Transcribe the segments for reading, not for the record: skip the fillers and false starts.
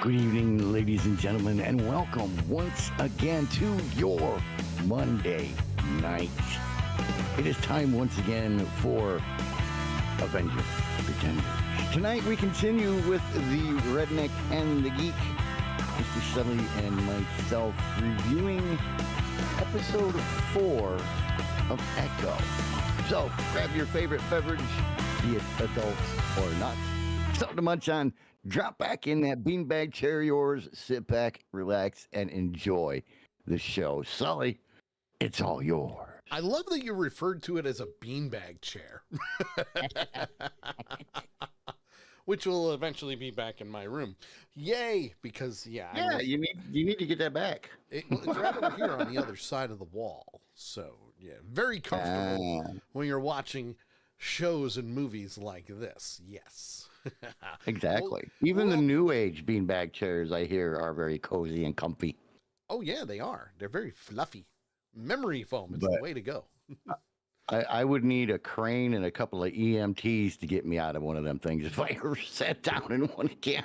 Good evening, ladies and gentlemen, and welcome once again to your Monday night. It is time once again for Avenger Pretenders. Tonight we continue with the Redneck and the Geek, Mr. Sully and myself, reviewing episode 4 of Echo. So grab your favorite beverage, be it adult or not, something to munch on. Drop back in that beanbag chair of yours, sit back, relax, and enjoy the show. Sully, it's all yours. I love that you referred to it as a beanbag chair, which will eventually be back in my room. Yay! Because you need to get that back. It's right over here on the other side of the wall. So yeah, very comfortable when you're watching shows and movies like this. Yes. Exactly. Even the new age beanbag chairs, I hear, are very cozy and comfy. Oh yeah, they are. They're very fluffy. Memory foam is the way to go. I would need a crane and a couple of EMTs to get me out of one of them things if I ever sat down in one again.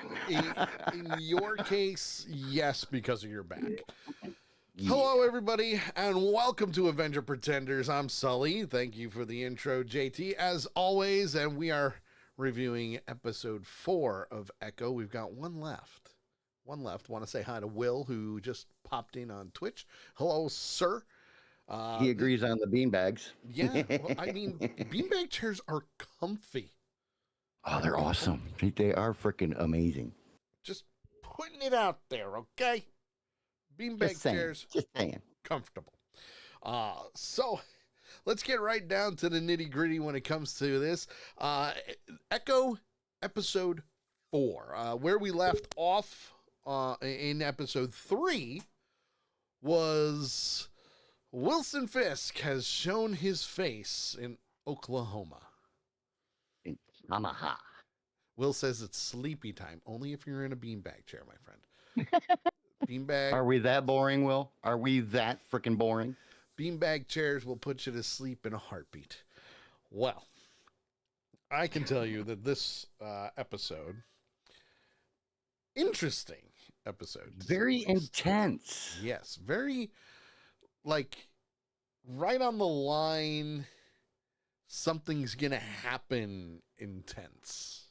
In your case, yes, because of your back. Yeah. Hello, everybody, and welcome to Avenger Pretenders. I'm Sully. Thank you for the intro, JT, as always, and we are reviewing episode 4 of Echo. We've got one left. Want to say hi to Will, who just popped in on Twitch. Hello, sir. He agrees on the beanbags. Yeah, well, I mean, beanbag chairs are comfy. Oh, they're awesome. They are freaking amazing. Just putting it out there, okay? Beanbag chairs, just saying, comfortable. So let's get right down to the nitty gritty when it comes to this. Echo episode 4, where we left off in episode 3 was Wilson Fisk has shown his face in Oklahoma. In Omaha. Will says it's sleepy time, only if you're in a beanbag chair, my friend. Beanbag. Are we that boring, Will? Are we that freaking boring? Beanbag chairs will put you to sleep in a heartbeat. Well, I can tell you that this episode, interesting episode. Very intense. Yes, very, like, right on the line, something's going to happen intense.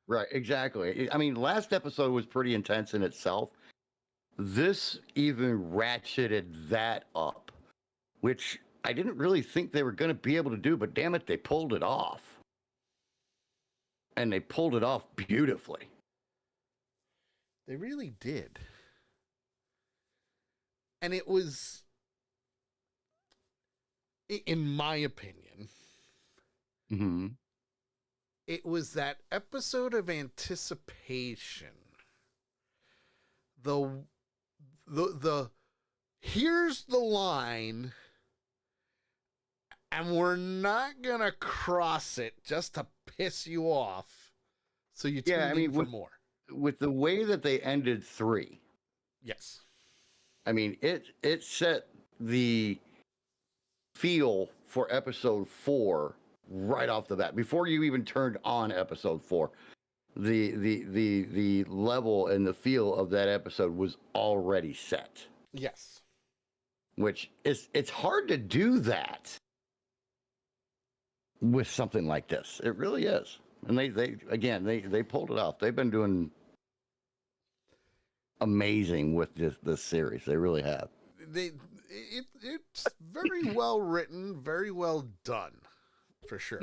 Right, exactly. I mean, last episode was pretty intense in itself. This even ratcheted that up, which I didn't really think they were going to be able to do, but damn it, they pulled it off. And they pulled it off beautifully. They really did. And it was, in my opinion, it was that episode of anticipation. The here's the line, and we're not gonna cross it just to piss you off, so you tune in for more. With the way that they ended 3, yes, I mean it set the feel for episode 4 right off the bat before you even turned on episode 4. The level and the feel of that episode was already set. Yes. Which it's hard to do that with something like this. It really is. And they pulled it off. They've been doing amazing with this series. They really have. It's very well written, very well done, for sure.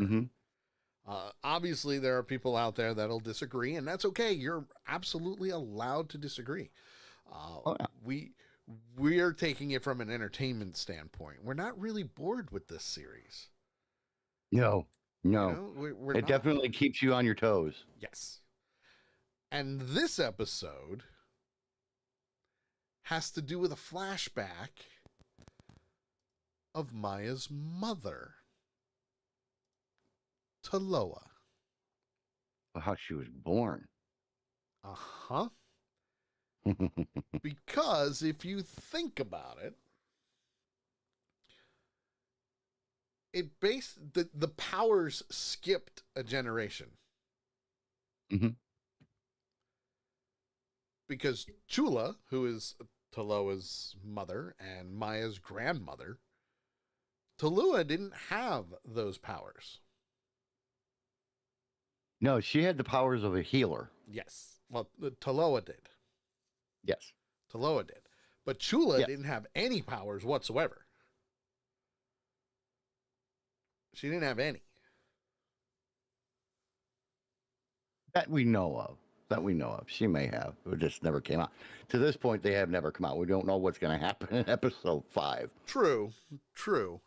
Obviously, there are people out there that'll disagree, and that's okay. You're absolutely allowed to disagree. we're taking it from an entertainment standpoint. We're not really bored with this series. No, no. You know, we're It not. definitely keeps you on your toes. Yes. And this episode has to do with a flashback of Maya's mother, Taloa. How she was born. Uh-huh. Because if you think about it, the powers skipped a generation. Mhm. Because Chula, who is Taloa's mother and Maya's grandmother, Talua didn't have those powers. No, she had the powers of a healer. Yes. Well, Taloa did. Yes. Taloa did. But Chula Yes. didn't have any powers whatsoever. She didn't have any. That we know of. She may have. It just never came out. To this point, they have never come out. We don't know what's going to happen in episode 5. True.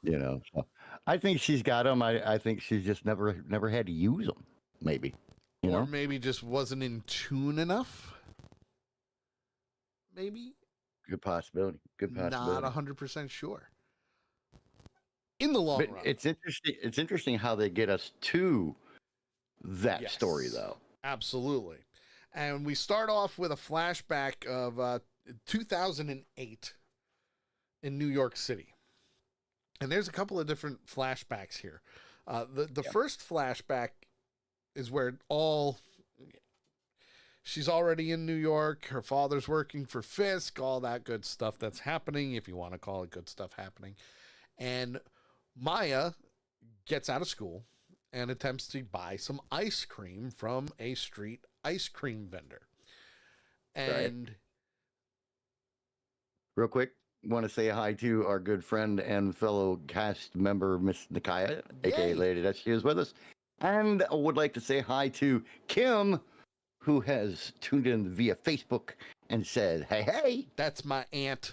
You know, so I think she's got them. I think she's just never had to use them. Maybe. You Or know? maybe just wasn't in tune enough. Maybe. Good possibility. Not 100% sure. In the long But run. it's interesting. It's interesting how they get us to that Yes. story, though. Absolutely. And we start off with a flashback of 2008 in New York City. And there's a couple of different flashbacks here. The first flashback is where she's already in New York. Her father's working for Fisk, all that good stuff that's happening, if you want to call it good stuff happening. And Maya gets out of school and attempts to buy some ice cream from a street ice cream vendor. And real quick, want to say hi to our good friend and fellow cast member, Miss Nikaya, aka Lady that she is with us. And I would like to say hi to Kim, who has tuned in via Facebook and said, hey. That's my aunt.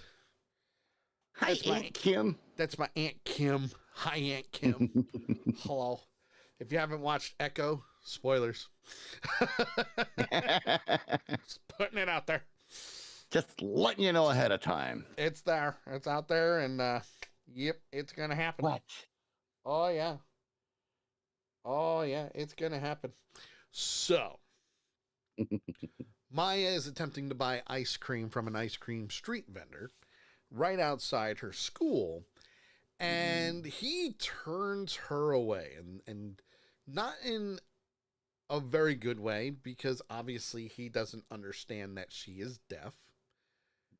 Hi, Aunt Kim. That's my Aunt Kim. Hi, Aunt Kim. Hello. If you haven't watched Echo, spoilers. Just putting it out there. Just letting you know ahead of time. It's there. It's out there, and yep, it's gonna happen. What? Oh yeah. Oh yeah, it's gonna happen. So Maya is attempting to buy ice cream from an ice cream street vendor right outside her school, and he turns her away, and not in a very good way, because obviously he doesn't understand that she is deaf.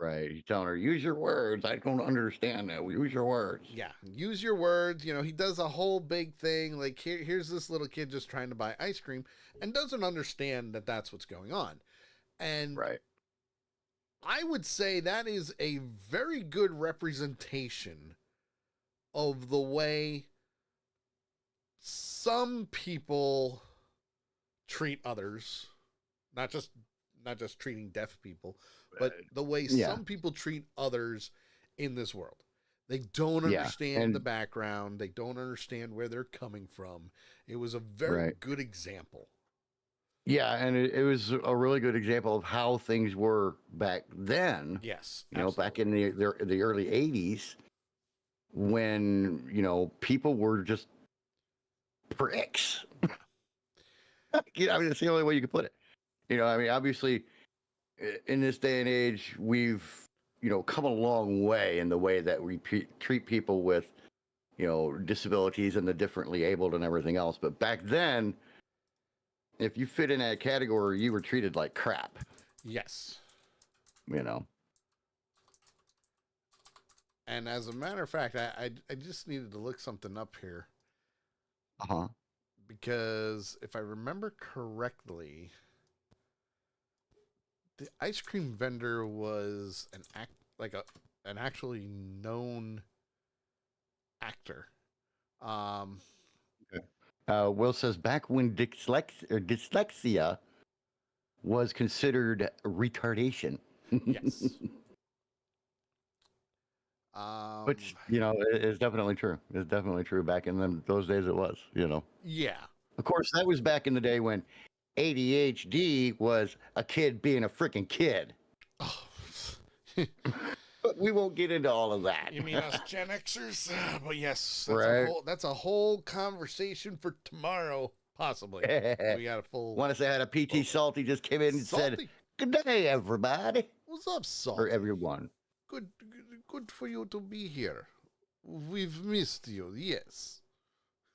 Right. He's telling her, use your words. I don't understand that. Use your words. Yeah, use your words. You know, he does a whole big thing. Like, here's this little kid just trying to buy ice cream and doesn't understand that that's what's going on. And right. I would say that is a very good representation of the way some people treat others, not just treating deaf people, but the way some people treat others in this world. They don't understand the background. They don't understand where they're coming from. It was a very good example. Yeah, and it was a really good example of how things were back then. Yes. You know, back in the early 80s, when, you know, people were just pricks. You know, I mean, it's the only way you could put it. You know, I mean, obviously, in this day and age, we've, you know, come a long way in the way that we treat people with, you know, disabilities and the differently abled and everything else. But back then, if you fit in that category, you were treated like crap. Yes. You know. And as a matter of fact, I just needed to look something up here. Uh-huh. Because if I remember correctly, the ice cream vendor was an actually known actor. Will says back when dyslexia was considered retardation. Yes. Which, is definitely true. It's definitely true. Back in those days it was, Yeah. Of course, that was back in the day when ADHD was a kid being a freaking kid. Oh. But we won't get into all of that. You mean us Gen Xers? But yes, that's a whole conversation for tomorrow, possibly. We got a full. Want to say I had a PT Salty just came in and said, "Good day, everybody." What's up, Salty? Or everyone. Good for you to be here. We've missed you. Yes.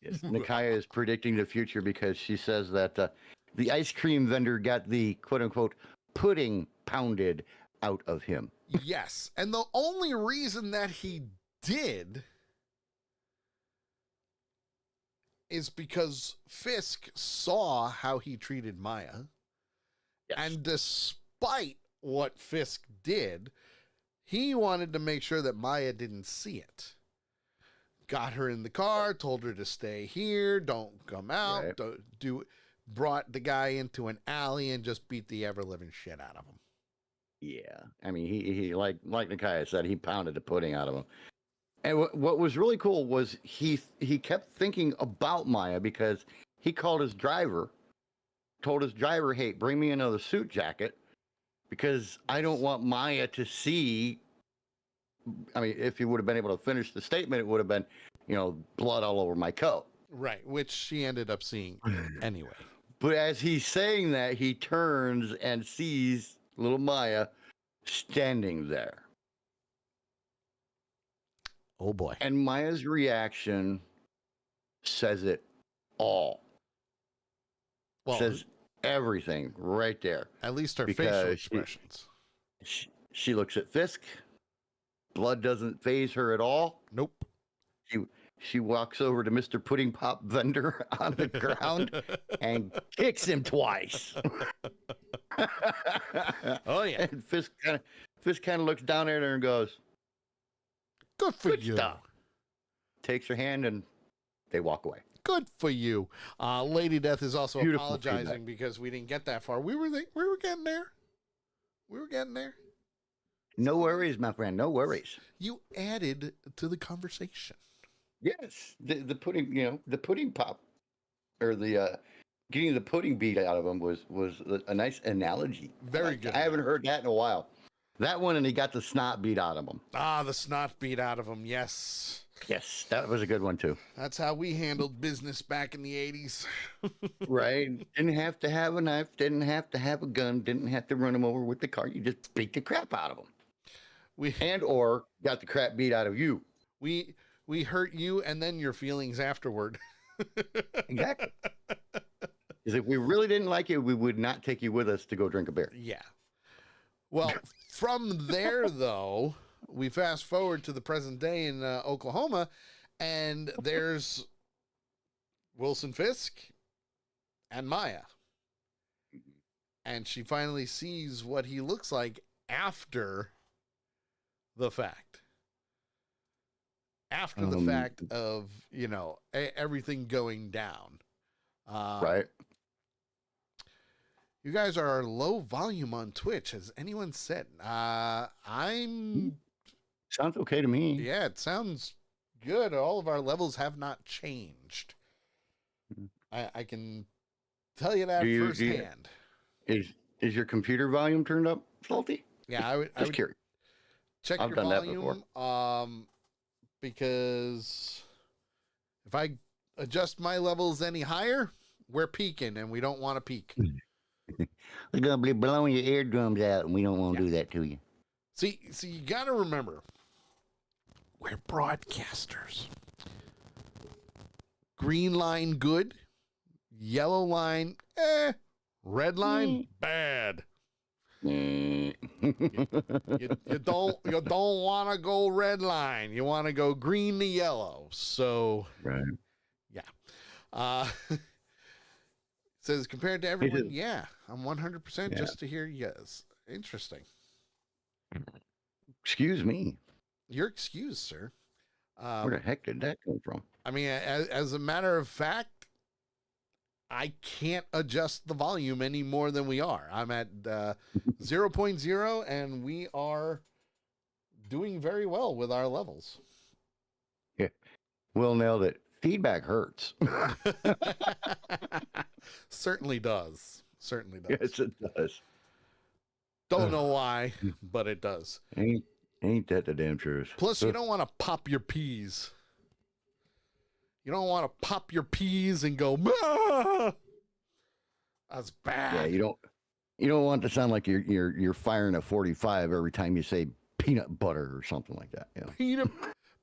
Yes. Nakaya is predicting the future because she says that the ice cream vendor got the quote unquote pudding pounded out of him. Yes. And the only reason that he did is because Fisk saw how he treated Maya. Yes. And despite what Fisk did, he wanted to make sure that Maya didn't see it. Got her in the car, told her to stay here, don't come out, right. Brought the guy into an alley and just beat the ever-living shit out of him. Yeah. I mean, he like Nakaya said, he pounded the pudding out of him. And what was really cool was he kept thinking about Maya because he told his driver, hey, bring me another suit jacket because I don't want Maya to see. I mean, if he would have been able to finish the statement, it would have been, blood all over my coat. Right, which she ended up seeing anyway. But as he's saying that, he turns and sees little Maya standing there. Oh boy. And Maya's reaction says it all. Well, says everything right there. At least her facial expressions. She looks at Fisk. Blood doesn't faze her at all. Nope. She walks over to Mr. Pudding Pop Vendor on the ground and kicks him twice. Oh yeah. And Fisk kind of looks down at her and goes, "Good for you." Stuff. Takes her hand and they walk away. Good for you. Lady Death is also apologizing because we didn't get that far. We were getting there. We were getting there. No worries, my friend. No worries. You added to the conversation. Yes, the pudding, the pudding pop, or the getting the pudding beat out of him was a nice analogy. Very good. I haven't heard that in a while. That one, and he got the snot beat out of him. Ah, the snot beat out of him. Yes. Yes, that was a good one too. That's how we handled business back in the 80s. Right. Didn't have to have a knife. Didn't have to have a gun. Didn't have to run him over with the car. You just beat the crap out of him. Or got the crap beat out of you. We hurt you and then your feelings afterward. Exactly. Because if we really didn't like you, we would not take you with us to go drink a beer. Yeah. Well, from there, though, we fast forward to the present day in Oklahoma, and there's Wilson Fisk and Maya. And she finally sees what he looks like after the fact. After the fact of, everything going down. Right. You guys are low volume on Twitch. Has anyone said? I'm... Sounds okay to me. Yeah, it sounds good. All of our levels have not changed. I can tell you that firsthand. Is your computer volume turned up, Salty? Yeah, I would curious. Check your volume. Because if I adjust my levels any higher, we're peaking, and we don't want to peak. We're going to be blowing your eardrums out, and we don't want to do that to you. See, you got to remember, we're broadcasters. Green line, good. Yellow line, Red line, bad. You don't want to go red line. You want to go green to yellow. So, right. Yeah. Says compared to everyone, yeah, I'm 100% just to hear yes. Interesting. Excuse me. You're excused, sir. Where the heck did that come from? I mean, as a matter of fact, I can't adjust the volume any more than we are. I'm at 0.0, and we are doing very well with our levels. Yeah. Will nailed it. Feedback hurts. Certainly does. Certainly does. Yes, it does. Don't know why, but it does. Ain't that the damn truth? Plus, you don't want to pop your peas. You don't want to pop your peas and go, "Ah!" That's bad. Yeah, you don't want to sound like you're firing a 45 every time you say peanut butter or something like that. Yeah.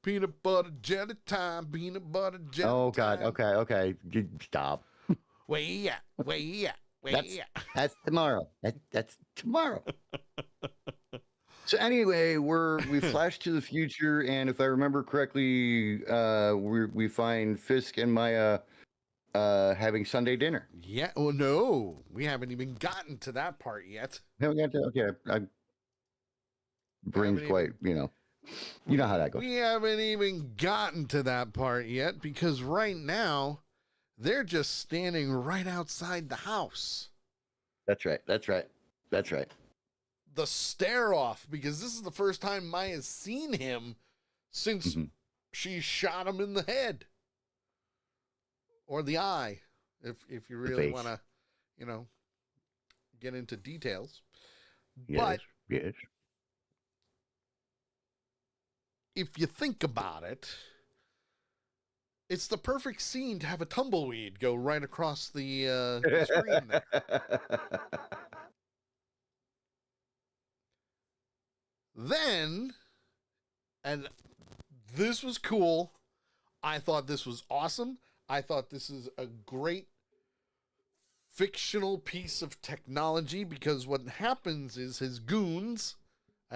Peanut butter jelly time, peanut butter jelly Oh God. time. Okay. Stop. Where you at? That's tomorrow. That's tomorrow. So anyway, we flash to the future, and if I remember correctly, we find Fisk and Maya having Sunday dinner. Yeah. Well, no, we haven't even gotten to that part yet. Haven't got to. Okay, brain's quite. You know how that goes. We haven't even gotten to that part yet because right now they're just standing right outside the house. That's right. The stare off, because this is the first time Maya's seen him since she shot him in the head or the eye, if you really want to, get into details. Yes. If you think about it, it's the perfect scene to have a tumbleweed go right across the screen there. Then, and this was cool. I thought this was awesome. I thought this is a great fictional piece of technology because what happens is his goons,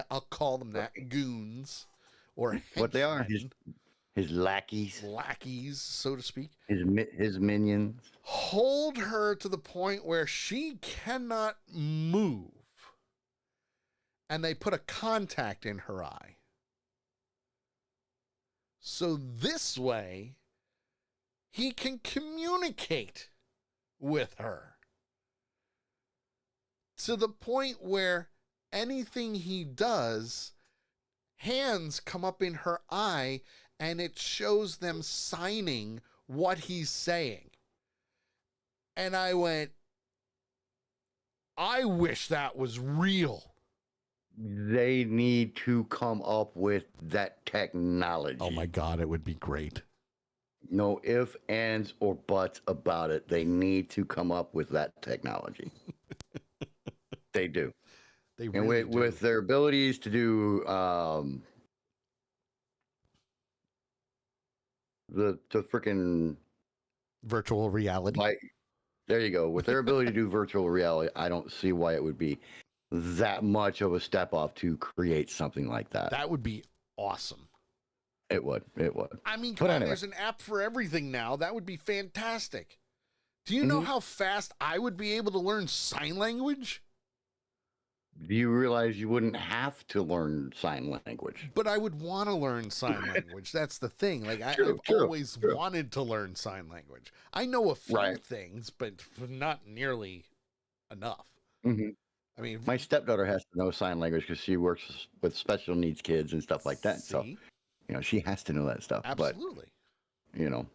I'll call them that, goons, or what they are, henchmen, his lackeys, so to speak, his minions, hold her to the point where she cannot move. And they put a contact in her eye. So this way, he can communicate with her. To the point where anything he does, hands come up in her eye and it shows them signing what he's saying. And I went, I wish that was real. They need to come up with that technology. Oh my God, it would be great. No ifs, ands, or buts about it. They need to come up with that technology. They do. They really do. With their abilities to do the freaking virtual reality. There you go. With their ability to do virtual reality, I don't see why it would be that much of a step off to create something like that. That would be awesome. It would. I mean, come on, there's an app for everything now. That would be fantastic. Do you know how fast I would be able to learn sign language? Do you realize you wouldn't have to learn sign language? But I would want to learn sign language. That's the thing. Like, I've always wanted to learn sign language. I know a few things, but not nearly enough. Mm-hmm. I mean, my stepdaughter has to know sign language because she works with special needs kids and stuff like that. So, she has to know that stuff. Absolutely. But,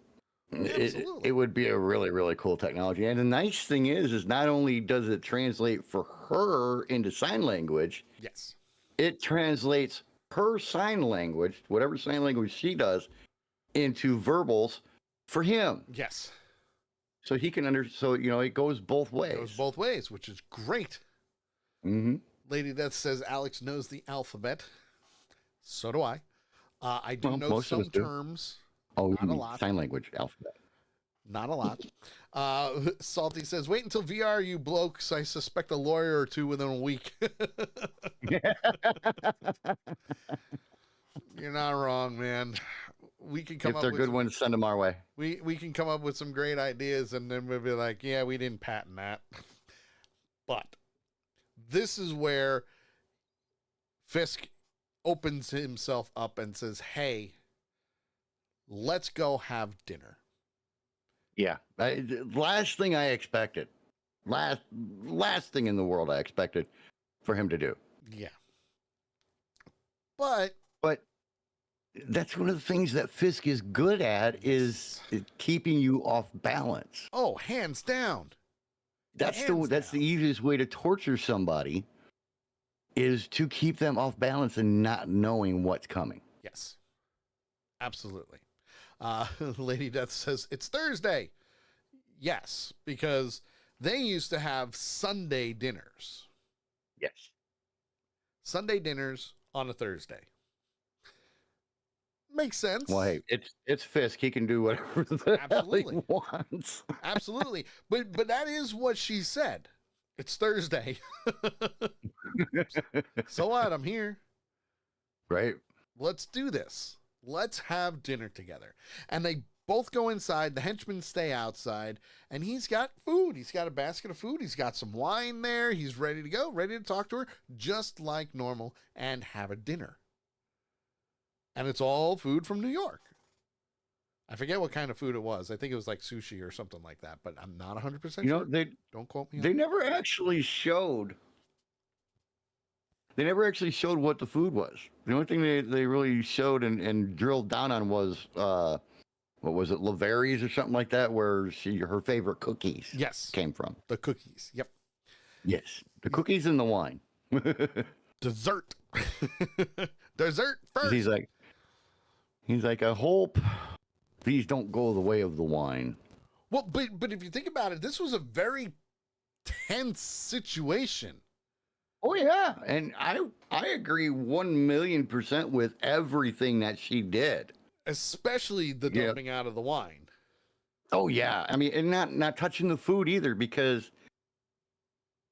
it would be a really, really cool technology. And the nice thing is not only does it translate for her into sign language, yes, it translates her sign language, whatever sign language she does, into verbals for him. Yes. So he can it goes both ways. It goes both ways, which is great. Mm-hmm. Lady Death says Alex knows the alphabet. So do I. I do know some terms. Oh, not a lot. Sign language alphabet. Not a lot. Salty says, wait until VR, you blokes. I suspect a lawyer or two within a week. You're not wrong, man. We can come up with... If they're good ones, send them our way. We can come up with some great ideas, and then we'll be like, yeah, we didn't patent that. But this is where Fisk opens himself up and says, hey, let's go have dinner. Yeah. Last thing I expected. Last thing in the world I expected for him to do. Yeah. But But that's one of the things that Fisk is good at is keeping you off balance. Oh, hands down. That's Hands the down. easiest way to torture somebody is to keep them off balance and not knowing what's coming. Yes, absolutely. Lady Death says it's Thursday. Yes, because they used to have Sunday dinners. Yes. Sunday dinners on a Thursday. Makes sense. Well, hey, it's Fisk. He can do whatever the hell he wants. Absolutely. But that is what she said. It's Thursday. So what? I'm here. Right. Let's do this. Let's have dinner together. And they both go inside. The henchmen stay outside. And he's got food. He's got a basket of food. He's got some wine there. He's ready to go, ready to talk to her just like normal and have a dinner. And it's all food from New York. I forget what kind of food it was. I think it was like sushi or something like that, but I'm not 100% You sure. know, Don't quote me. They never actually showed. They never actually showed what the food was. The only thing they really showed and drilled down on was what was it, Laveri's or something like that, where her favorite cookies came from. The cookies. Yep. Yes, the cookies and the wine. Dessert. Dessert first. He's like, I hope these don't go the way of the wine. Well, but if you think about it, this was a very tense situation. Oh yeah, and I agree 1,000,000% with everything that she did, especially the dumping out of the wine. Oh yeah, I mean, and not touching the food either, because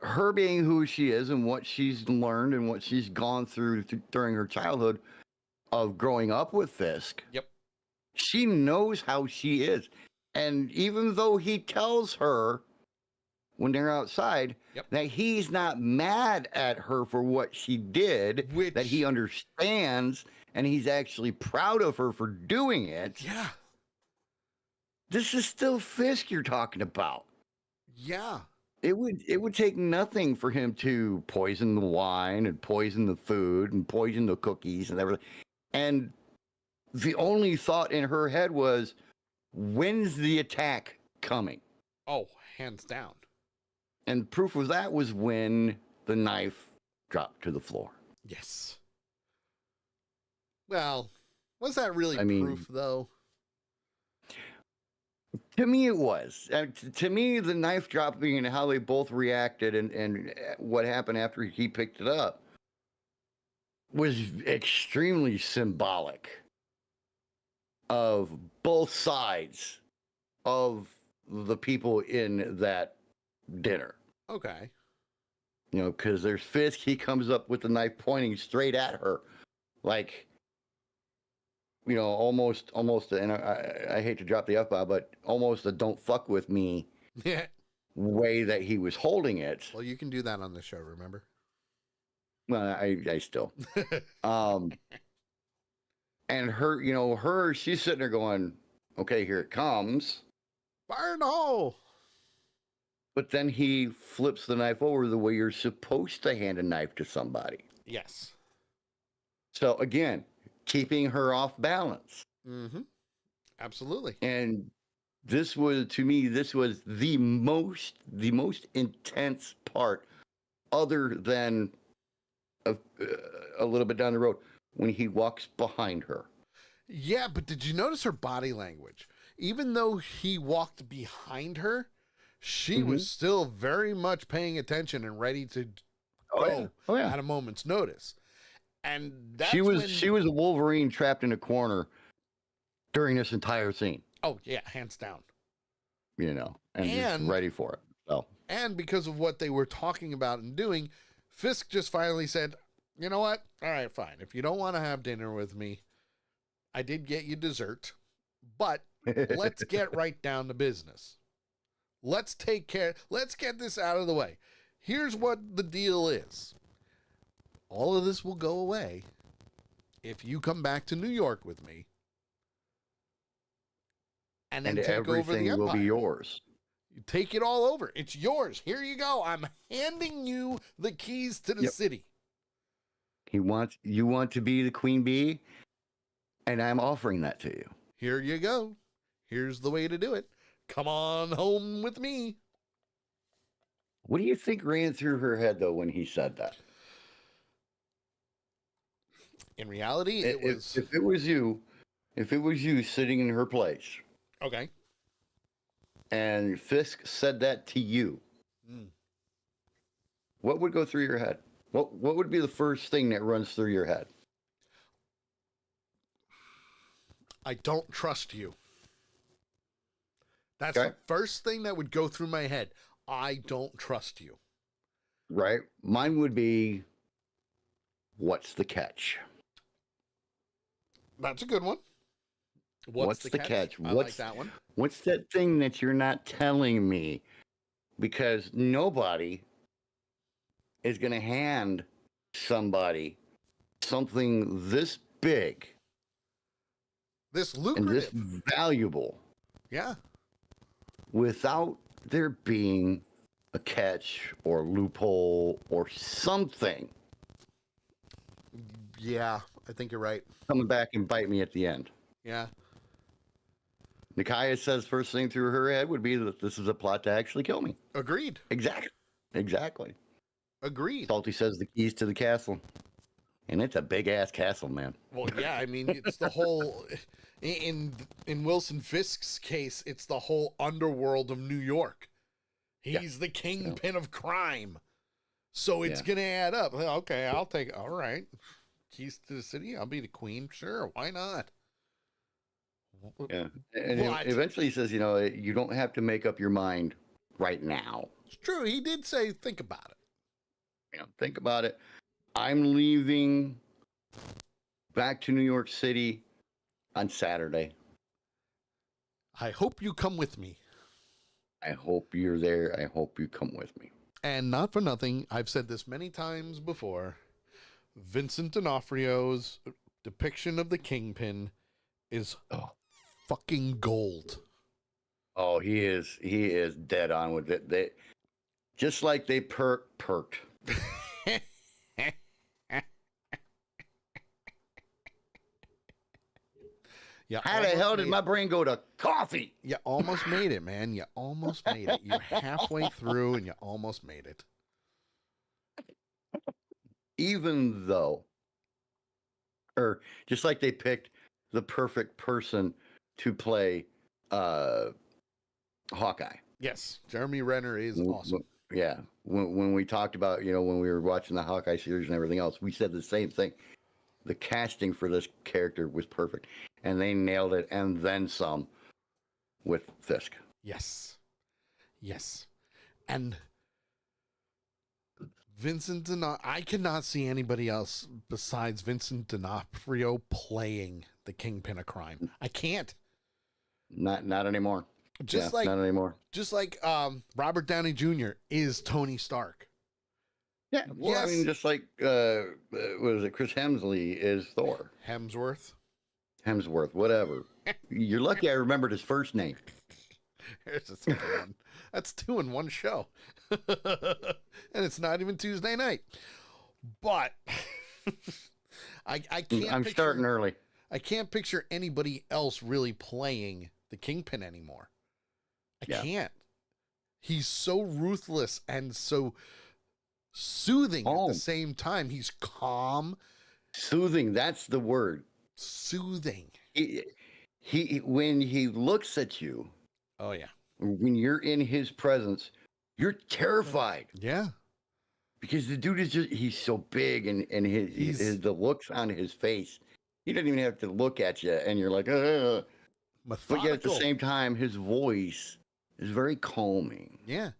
her being who she is and what she's learned and what she's gone through during her childhood of growing up with Fisk. Yep. She knows how she is, and even though he tells her when they're outside that he's not mad at her for what she did, that he understands and he's actually proud of her for doing it. Yeah. This is still Fisk you're talking about. Yeah. It would take nothing for him to poison the wine and poison the food and poison the cookies and everything. And the only thought in her head was, when's the attack coming? Oh, hands down. And proof of that was when the knife dropped to the floor. Yes. Well, was that really proof, though? To me, it was. To me, the knife dropping and how they both reacted and what happened after he picked it up was extremely symbolic of both sides of the people in that dinner. Okay. You know, because there's Fisk, he comes up with the knife pointing straight at her, like, you know, almost, and I hate to drop the F-bomb, but almost a don't fuck with me way that he was holding it. Well, you can do that on the show, remember? Well, I still. And she's sitting there going, okay, here it comes. Fire in the hole. But then he flips the knife over the way you're supposed to hand a knife to somebody. Yes. So again, keeping her off balance. Mm-hmm. Absolutely. And this was, to me, the most intense part, other than a little bit down the road, when he walks behind her. Yeah, but did you notice her body language? Even though he walked behind her, she was still very much paying attention and ready to go at a moment's notice. And that's she was a Wolverine trapped in a corner during this entire scene. Oh yeah, hands down. You know, and just ready for it. So. And because of what they were talking about and doing, Fisk just finally said, you know what? All right, fine. If you don't want to have dinner with me, I did get you dessert, but let's get right down to business. Let's take care. Let's get this out of the way. Here's what the deal is. All of this will go away if you come back to New York with me and then take over the empire. Everything will be yours. You take it all over. It's yours. Here you go. I'm handing you the keys to the city. You want to be the queen bee, and I'm offering that to you. Here you go. Here's the way to do it. Come on home with me. What do you think ran through her head though when he said that? In reality, If, it was if it was you sitting in her place, okay. and Fisk said that to you, what would go through your head? What would be the first thing that runs through your head? I don't trust you. That's Okay. the first thing that would go through my head. I don't trust you. Right? Mine would be, what's the catch? That's a good one. What's the catch? I like that one. What's that thing that you're not telling me? Because nobody is going to hand somebody something this big, This and lucrative. this valuable, Yeah. without there being a catch or loophole or something Yeah, I think you're right. coming back and bite me at the end. Yeah. Nakia says first thing through her head would be that this is a plot to actually kill me. Agreed. Exactly. Agreed. Salty says the keys to the castle. And it's a big ass castle, man. Well, yeah, I mean, it's the whole in Wilson Fisk's case, it's the whole underworld of New York. He's the kingpin of crime. So it's going to add up. Okay, I'll take all right. Keys to the city, I'll be the queen. Sure, why not? Yeah. And What? eventually he says, you don't have to make up your mind right now. It's true. He did say think about it. Think about it. I'm leaving back to New York City on Saturday. I hope you come with me. I hope you're there. I hope you come with me. And not for nothing, I've said this many times before. Vincent D'Onofrio's depiction of the Kingpin is fucking gold. Oh, he is dead on with it. They just like they perked. Yeah, How the hell did my brain go to coffee? You almost made it, man. You almost made it. You're halfway through and you almost made it. Even though, or just like they picked the perfect person to play Hawkeye. Yes, Jeremy Renner is awesome. Yeah. When we talked about, when we were watching the Hawkeye series and everything else, we said the same thing. The casting for this character was perfect. And they nailed it and then some with Fisk. Yes. Yes. And Vincent D'Onofrio, I cannot see anybody else besides Vincent D'Onofrio playing the Kingpin of crime. I can't. Not anymore. Not anymore. Just like Robert Downey Jr. is Tony Stark. Yeah, well, yes. I mean, just like what is it? Chris Hemsley is Thor. Hemsworth, whatever. You're lucky I remembered his first name. Here's the second one. That's 2 in one show, and it's not even Tuesday night. But I can't. I'm starting early. I can't picture anybody else really playing the Kingpin anymore. I can't. He's so ruthless and so soothing at the same time. He's calm. Soothing, that's the word. Soothing. He when he looks at you. Oh yeah. When you're in his presence, you're terrified. Yeah. Because the dude is he's so big and the looks on his face. He doesn't even have to look at you and you're like, Methodical. But yet at the same time, his voice is very calming. Yeah.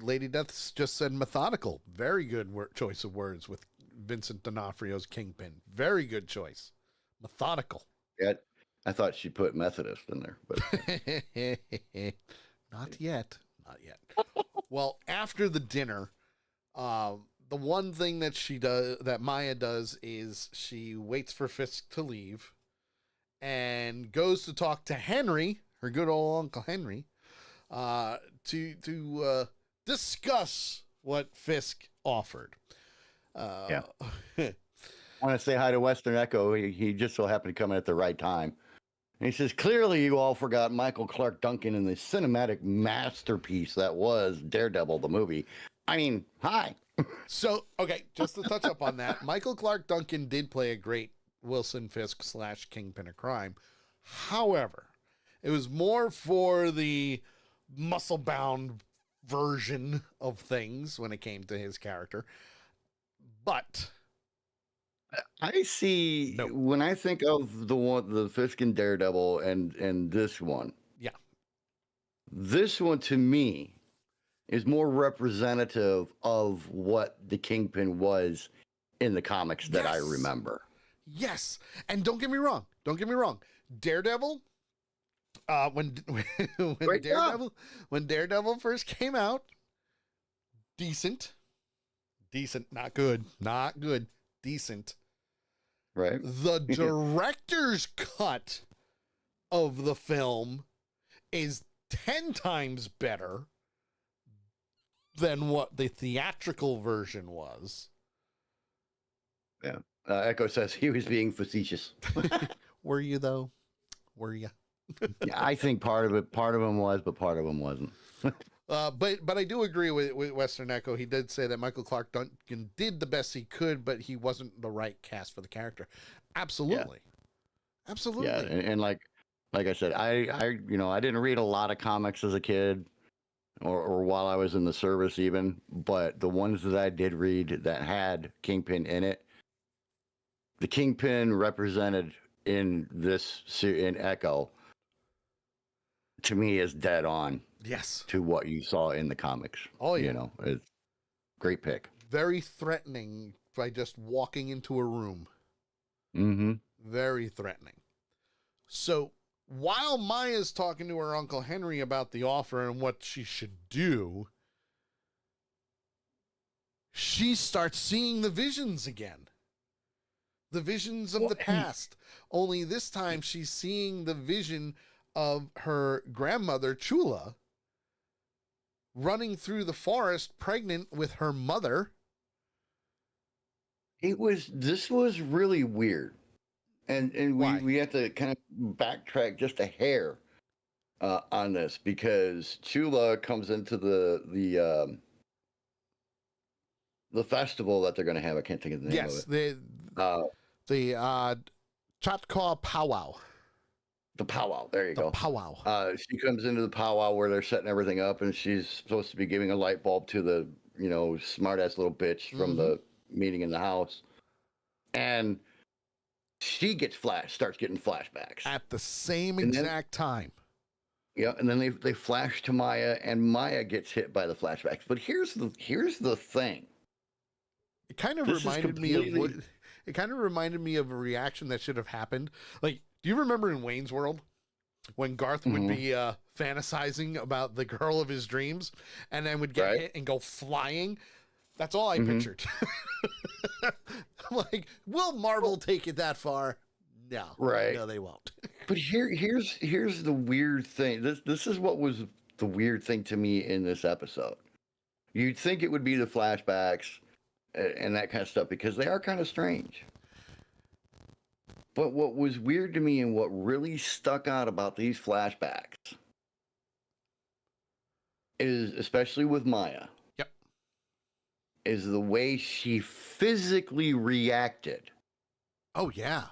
Lady Death just said methodical. Very good choice of words with Vincent D'Onofrio's Kingpin. Very good choice. Methodical. Yeah, I thought she put Methodist in there, but not yet. Not yet. Well, after the dinner, the one thing that that Maya does is she waits for Fisk to leave and goes to talk to Henry, her good old Uncle Henry, to discuss what Fisk offered. want to say hi to Western Echo. He just so happened to come in at the right time. And he says, clearly you all forgot Michael Clark Duncan in the cinematic masterpiece that was Daredevil, the movie. I mean, hi. So, okay, just to touch up on that, Michael Clark Duncan did play a great Wilson Fisk / Kingpin of Crime. However, it was more for the muscle-bound version of things when it came to his character. But I see when I think of the Fisk and Daredevil and this one. Yeah. This one to me is more representative of what the Kingpin was in the comics that I remember. Yes. And don't get me wrong. Daredevil, when Daredevil first came out, decent, not good, decent. Right. The director's cut of the film is 10 times better than what the theatrical version was. Yeah. Echo says he was being facetious. Were you though? Were you? Yeah, I think part of him was, but part of him wasn't. But I do agree with Western Echo. He did say that Michael Clark Duncan did the best he could, but he wasn't the right cast for the character. Absolutely. Yeah. Absolutely. Yeah, and like I said, I didn't read a lot of comics as a kid or while I was in the service even, but the ones that I did read that had Kingpin in it, the Kingpin represented in Echo to me is dead on. Yes. To what you saw in the comics. Oh, yeah. You know, it's great pick. Very threatening by just walking into a room. Mm-hmm. Very threatening. So while Maya's talking to her Uncle Henry about the offer and what she should do, she starts seeing the visions again. The visions of the past. Only this time she's seeing the vision of her grandmother, Chula, running through the forest pregnant with her mother. This was really weird. And we have to kind of backtrack just a hair on this because Chula comes into the festival that they're going to have. I can't think of the name of it. The Choctaw Powwow. The powwow. There you go. Powwow. She comes into the powwow where they're setting everything up, and she's supposed to be giving a light bulb to the, smart ass little bitch from the meeting in the house. And she starts getting flashbacks. At the same exact time. Yeah, and then they flash to Maya, and Maya gets hit by the flashbacks. But here's the thing. It kind of reminded me of a reaction that should have happened. Like, do you remember in Wayne's World when Garth would be fantasizing about the girl of his dreams and then would get hit and go flying? That's all I pictured. I'm like, will Marvel take it that far? No. Right. No, they won't. But here's the weird thing. This is what was the weird thing to me in this episode. You'd think it would be the flashbacks and that kind of stuff because they are kind of strange. But what was weird to me and what really stuck out about these flashbacks is, especially with Maya, is the way she physically reacted. Oh, yeah.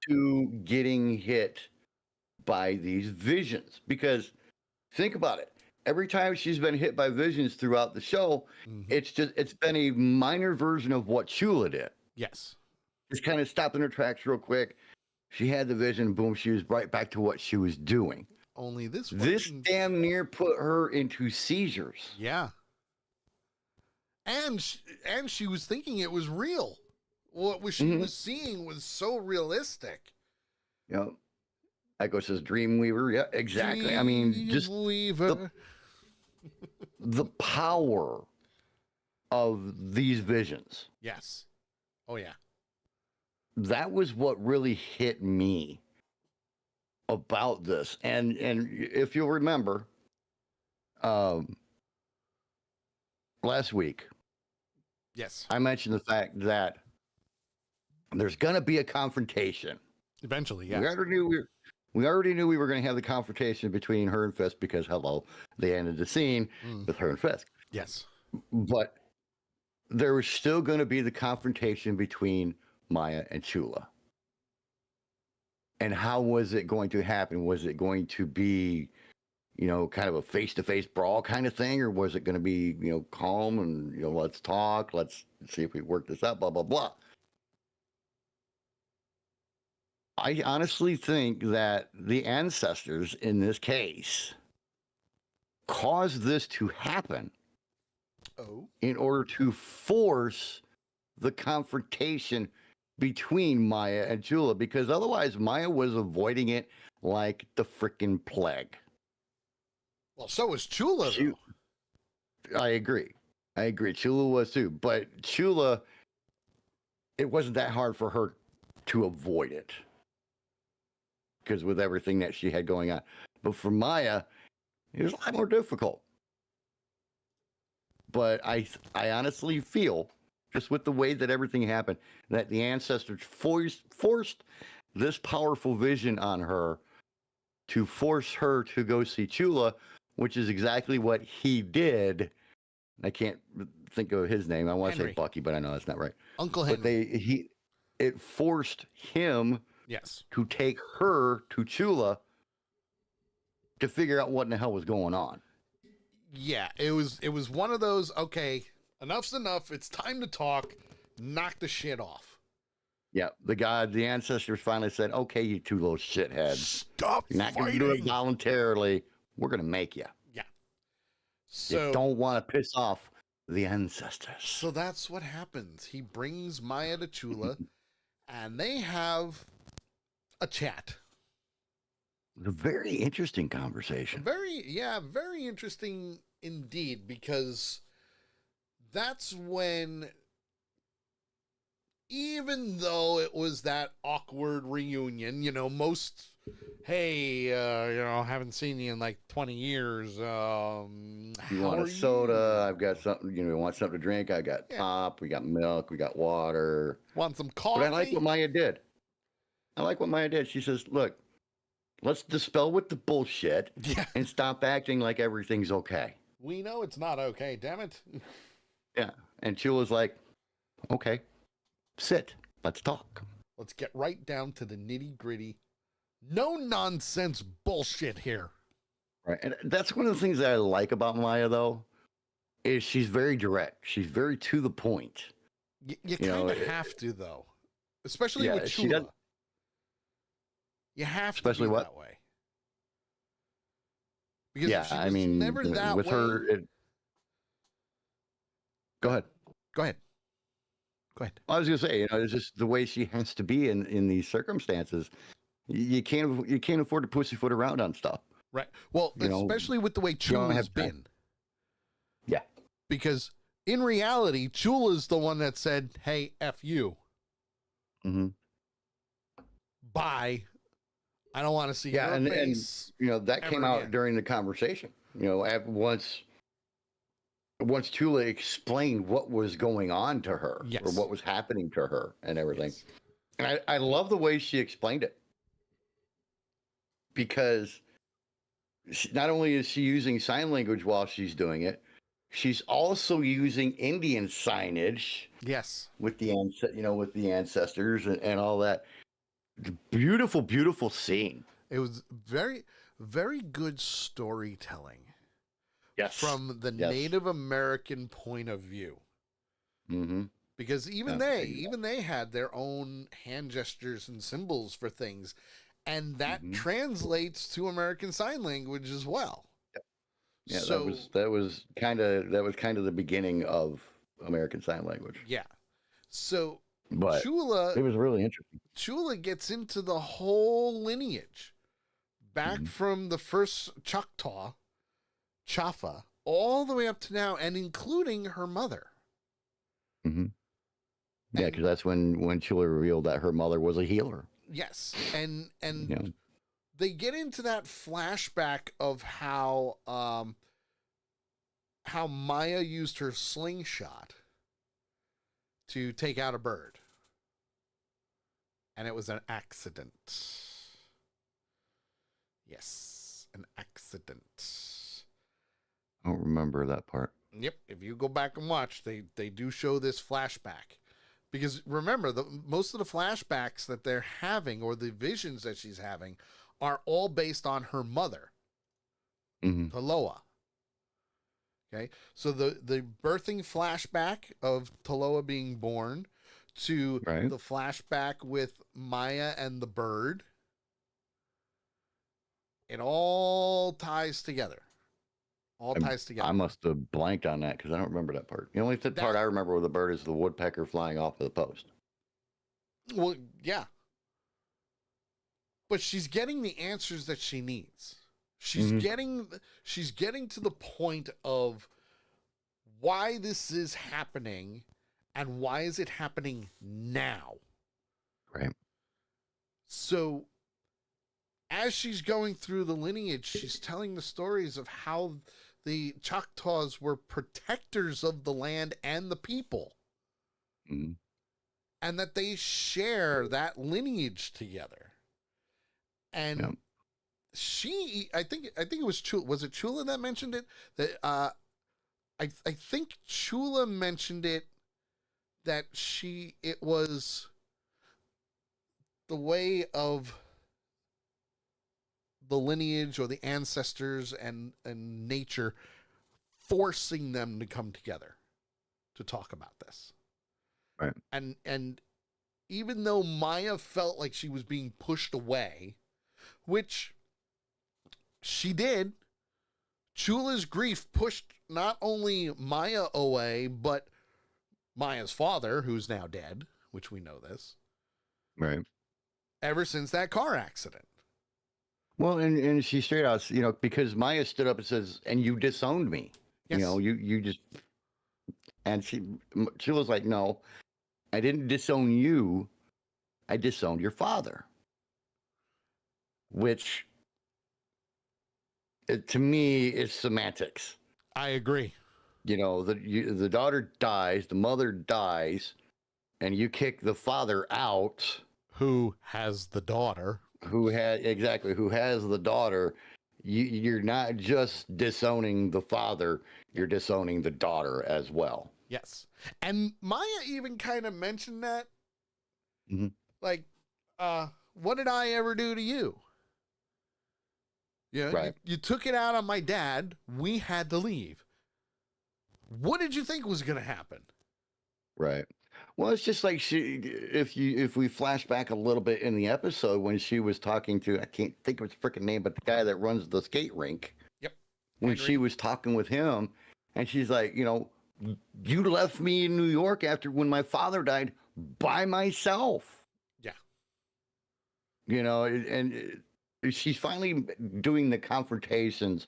To getting hit by these visions. Because think about it. Every time she's been hit by visions throughout the show, it's been a minor version of what Chula did. Yes. Just kind of stopped in her tracks real quick. She had the vision, boom, she was right back to what she was doing. Only this damn near put her into seizures. Yeah. And she was thinking it was real. What she was seeing was so realistic. Yeah. Echo says Dreamweaver. Yeah, exactly. I mean, just the power of these visions. Yes. Oh, yeah. That was what really hit me about this. And if you'll remember, last week, yes, I mentioned the fact that there's going to be a confrontation. Eventually, yeah. We already knew we were going to have the confrontation between her and Fisk because, hello, they ended the scene with her and Fisk. Yes. But there was still going to be the confrontation between Maya and Chula. And how was it going to happen? Was it going to be, kind of a face-to-face brawl kind of thing? Or was it going to be, calm and, let's talk, let's see if we work this out, blah, blah, blah. I honestly think that the ancestors in this case caused this to happen in order to force the confrontation between Maya and Chula, because otherwise Maya was avoiding it like the freaking plague. Well, so was Chula, though. I agree. Chula was too. But Chula, it wasn't that hard for her to avoid it, because with everything that she had going on. But for Maya, it was a lot more difficult. But I honestly feel, just with the way that everything happened, that the ancestors forced this powerful vision on her to force her to go see Chula, which is exactly what he did. I can't think of his name. I want to say Bucky, but I know that's not right. Uncle Henry. But it forced him to take her to Chula to figure out what in the hell was going on. Yeah, it was one of those, okay, enough's enough. It's time to talk. Knock the shit off. Yeah, the ancestors finally said, okay, you two little shitheads. Stop You're not going to do it voluntarily. We're going to make you. Yeah. So you don't want to piss off the ancestors. So that's what happens. He brings Maya to Chula, and they have a chat. A very interesting conversation. Very interesting indeed, because that's when, even though it was that awkward reunion, haven't seen you in like 20 years. You want a soda? I've got something, want something to drink? I got pop, we got milk, we got water. Want some coffee? But I like what Maya did. She says, look, let's dispel with the bullshit and stop acting like everything's okay. We know it's not okay, damn it. Yeah. And Chula's like, okay, sit. Let's talk. Let's get right down to the nitty gritty. No nonsense bullshit here. Right. And that's one of the things that I like about Maya, though, is she's very direct. She's very to the point. You kind of have to, though. Especially with Chula. You have to be that way. Because if she was never that with way. Her, Go ahead. I was going to say, it's just the way she has to be in these circumstances. You can't afford to pussyfoot around on stuff. Right. Well, especially with the way Chula's been. Yeah. Because in reality, Chula's the one that said, hey, F you. Mm-hmm. Bye. I don't want to see your face. And that came out during the conversation. Once Chula explained what was going on to her, or what was happening to her and everything. Yes. And I love the way she explained it. Because not only is she using sign language while she's doing it, she's also using Indian signage. Yes. With the ancestors and all that. Beautiful, beautiful scene. It was very, very good storytelling. Yes. From the Native American point of view. Mm-hmm. Because even they had their own hand gestures and symbols for things. And that translates to American Sign Language as well. Yeah, so, that was kind of the beginning of American Sign Language. Yeah. So but Chula, it was really interesting. Chula gets into the whole lineage back from the first Choctaw, Chafa, all the way up to now, and including her mother. Mm-hmm. Yeah, because that's when Chula revealed that her mother was a healer. Yes, and they get into that flashback of how Maya used her slingshot to take out a bird. and it was an accident. Yes, an accident. I don't remember that part. Yep, if you go back and watch, they do show this flashback. Because remember, most of the flashbacks that they're having, or the visions that she's having, are all based on her mother, Taloa. Okay, so the birthing flashback of Taloa being born to the flashback with Maya and the bird, it all ties together. Ties together. I must have blanked on that because I don't remember that part. The only part I remember with the bird is the woodpecker flying off of the post. Well, yeah. But she's getting the answers that she needs. She's getting to the point of why this is happening and why is it happening now. Right. So as she's going through the lineage, she's telling the stories of how the Choctaws were protectors of the land and the people. And that they share that lineage together. And she, I think it was Chula. Was it Chula that mentioned it? That I think Chula mentioned it, that it was the way of the lineage or the ancestors and nature forcing them to come together to talk about this. Right. And even though Maya felt like she was being pushed away, which she did, Chula's grief pushed not only Maya away, but Maya's father, who's now dead, which we know this. Right. Ever since that car accident. Well, and she straight out, because Maya stood up and says, "And you disowned me." Yes. You just, and she was like, "No, I didn't disown you. I disowned your father." Which, to me, is semantics. I agree. The daughter dies, the mother dies, and you kick the father out. Who has the daughter? Who has the daughter. You're not just disowning the father, you're disowning the daughter as well. Yes. And Maya even kind of mentioned that. Like, what did I ever do to you? Right. You took it out on my dad. We had to leave. What did you think was going to happen? Right. Well, it's just like if we flash back a little bit in the episode when she was talking to, I can't think of his freaking name, but the guy that runs the skate rink. Yep. When she was talking with him, and she's like, you left me in New York when my father died by myself. Yeah. And she's finally doing the confrontations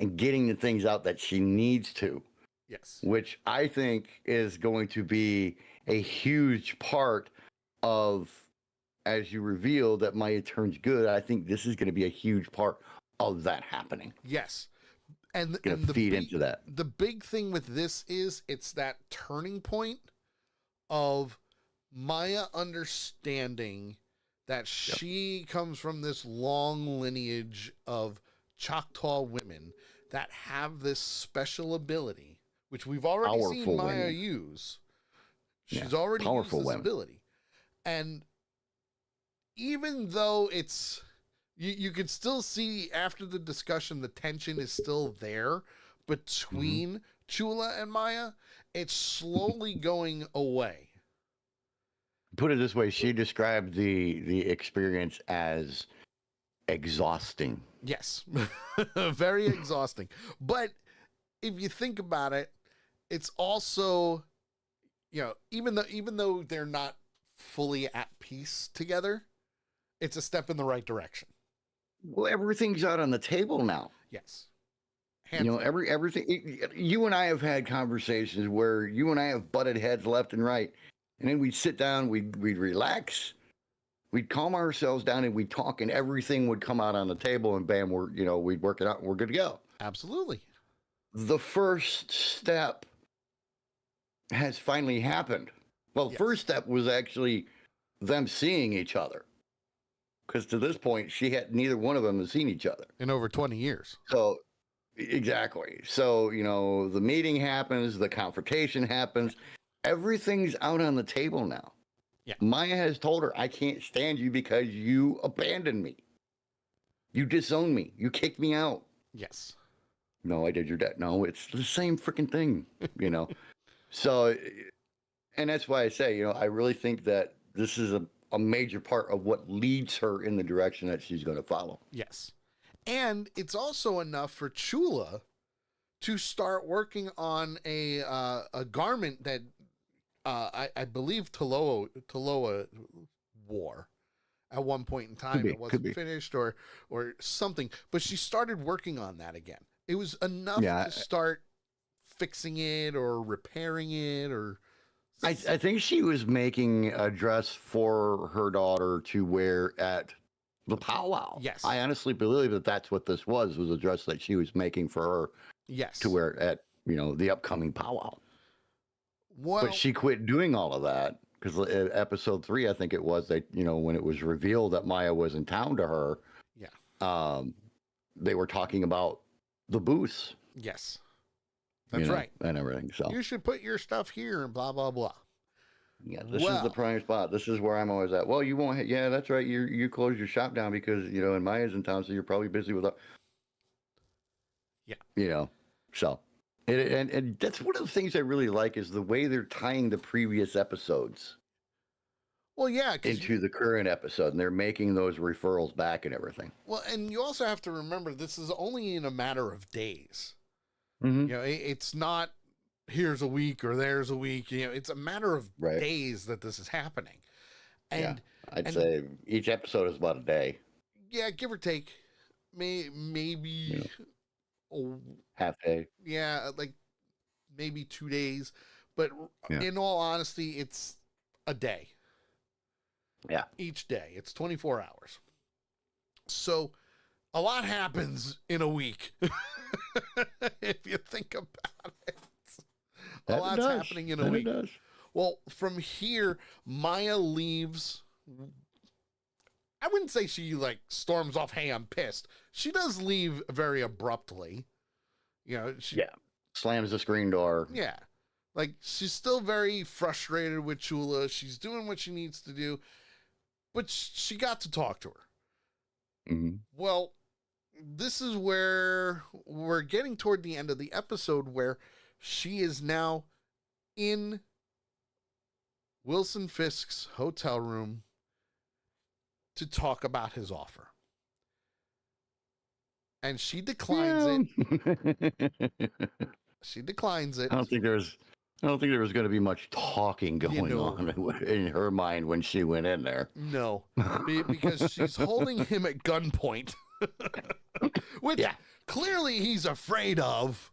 and getting the things out that she needs to. Yes. Which I think is going to be a huge part of, as you reveal that Maya turns good, I think this is going to be a huge part of that happening. Yes. And going to feed into that. The big thing with this is it's that turning point of Maya understanding that she comes from this long lineage of Choctaw women that have this special ability, which we've already seen Maya use. She's already used this ability. And even though it's, you can still see after the discussion, the tension is still there between Chula and Maya, it's slowly going away. Put it this way, she described the experience as exhausting. Yes, very exhausting. But if you think about it, it's also, even though they're not fully at peace together, it's a step in the right direction. Well, everything's out on the table now. Yes. Everything. You and I have had conversations where you and I have butted heads left and right, and then we'd sit down, we'd relax, we'd calm ourselves down, and we'd talk, and everything would come out on the table, and bam, we'd work it out, and we're good to go. Absolutely. The first step has finally happened. Well, first step was actually them seeing each other. Because to this point, neither one of them has seen each other in over 20 years. So, exactly. So, the meeting happens, the confrontation happens, everything's out on the table now. Yeah. Maya has told her, I can't stand you because you abandoned me. You disowned me. You kicked me out. Yes. No, I did your debt. No, it's the same freaking thing, So, and that's why I say, I really think that this is a major part of what leads her in the direction that she's going to follow. Yes. And it's also enough for Chula to start working on a garment that I believe Taloa wore at one point in time. It wasn't finished or something, but she started working on that again. It was enough to start fixing it or repairing it or. I think she was making a dress for her daughter to wear at the powwow. Yes. I honestly believe that that's what this was a dress that she was making for her. Yes. To wear at, the upcoming powwow. Well, but she quit doing all of that because episode 3, I think it was that, when it was revealed that Maya was in town to her. Yeah. They were talking about the booths. Yes. That's right. And everything. So you should put your stuff here and blah, blah, blah. Yeah, this is the prime spot. This is where I'm always at. Well, you won't. Yeah, that's right. You close your shop down because, and Maya's in town, so you're probably busy with. Yeah. So, and that's one of the things I really like is the way they're tying the previous episodes. Well, yeah, into the current episode, and they're making those referrals back and everything. Well, and you also have to remember this is only in a matter of days. Mm-hmm. It's not here's a week or there's a week. It's a matter of days that this is happening. And I'd say each episode is about a day. Yeah, give or take, maybe half day. Yeah, like maybe 2 days, but in all honesty, it's a day. Yeah, each day. It's 24 hours. So a lot happens in a week. If you think about it, a lot's happening in a week. Well, from here, Maya leaves. I wouldn't say she storms off, hey, I'm pissed. She does leave very abruptly. She slams the screen door. Yeah. She's still very frustrated with Chula. She's doing what she needs to do, but she got to talk to her. Mm-hmm. Well, this is where we're getting toward the end of the episode where she is now in Wilson Fisk's hotel room to talk about his offer. And she declines it. She declines it. I don't think there was going to be much talking going on in her mind when she went in there. No, because she's holding him at gunpoint. Which clearly he's afraid of.